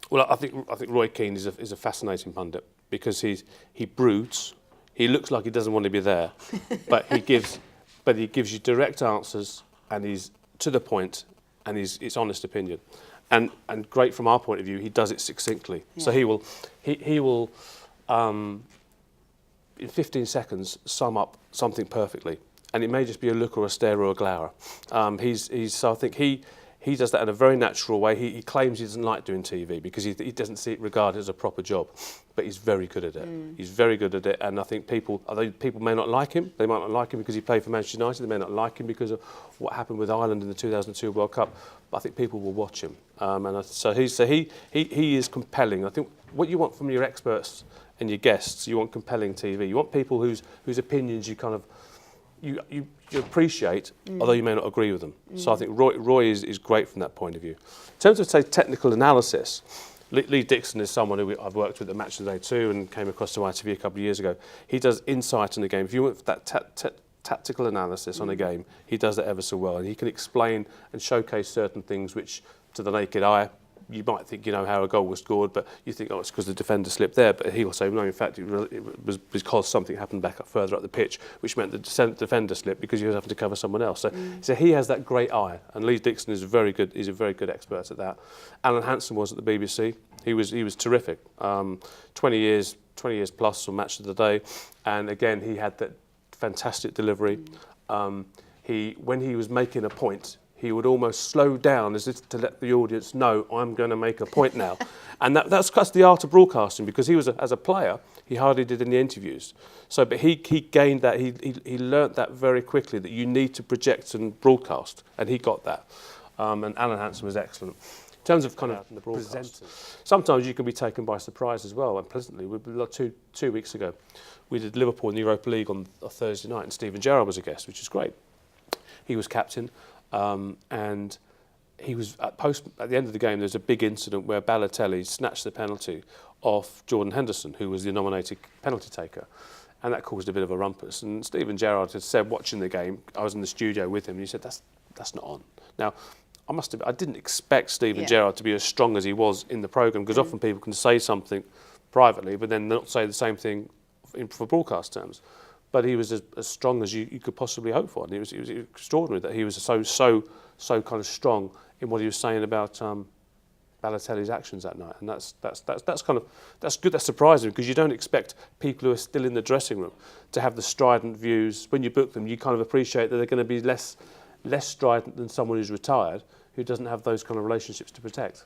Well, I think Roy Keane is a fascinating pundit because he broods. He looks like he doesn't want to be there, but he gives you direct answers, and he's to the point, and it's honest opinion, and great from our point of view. He does it succinctly. Yeah. So he will in 15 seconds sum up something perfectly, and it may just be a look or a stare or a glower. So I think he does that in a very natural way. He claims he doesn't like doing TV because he doesn't see it regarded as a proper job, but he's very good at it. He's very good at it, and I think although people may not like him, they might not like him because he played for Manchester United, they may not like him because of what happened with Ireland in the 2002 World Cup, but I think people will watch him. So he is compelling. I think what you want from your experts and your guests, you want compelling TV. You want people whose opinions you kind of you appreciate, although you may not agree with them. So I think Roy is great from that point of view. In terms of, say, technical analysis, Lee Dixon is someone who I've worked with at Match of the Day too and came across to ITV a couple of years ago. He does insight in the game. If you want that tactical analysis on a game, he does that ever so well. And he can explain and showcase certain things which, to the naked eye, you might think you know how a goal was scored, but you think, oh, it's because the defender slipped there. But he will say, no, in fact, it was because something happened back up further up the pitch, which meant the defender slipped because he was having to cover someone else. So he has that great eye, and Lee Dixon is very good. He's a very good expert at that. Alan Hansen was at the BBC. He was terrific. 20 years plus on Match of the Day, and again he had that fantastic delivery. When he was making a point, he would almost slow down as if to let the audience know, I'm going to make a point now. And that's the art of broadcasting, because he was, as a player, he hardly did any interviews. So, but he gained that, he learnt that very quickly, that you need to project and broadcast, and he got that. And Alan Hansen was excellent. In terms of kind of the presenters, sometimes you can be taken by surprise as well, and pleasantly. Two weeks ago, we did Liverpool in the Europa League on a Thursday night, and Stephen Gerrard was a guest, which is great. He was captain. And he was at the end of the game. There was a big incident where Balotelli snatched the penalty off Jordan Henderson, who was the nominated penalty taker, and that caused a bit of a rumpus. And Stephen Gerrard had said, watching the game, I was in the studio with him, and he said, "That's not on." Now, I didn't expect Stephen Gerrard to be as strong as he was in the programme, because often people can say something privately, but then not say the same thing for broadcast terms. But he was as strong as you could possibly hope for, and it was extraordinary that he was so kind of strong in what he was saying about Balotelli's actions that night, and that's good. That's surprising, because you don't expect people who are still in the dressing room to have the strident views. When you book them, you kind of appreciate that they're going to be less strident than someone who's retired, who doesn't have those kind of relationships to protect.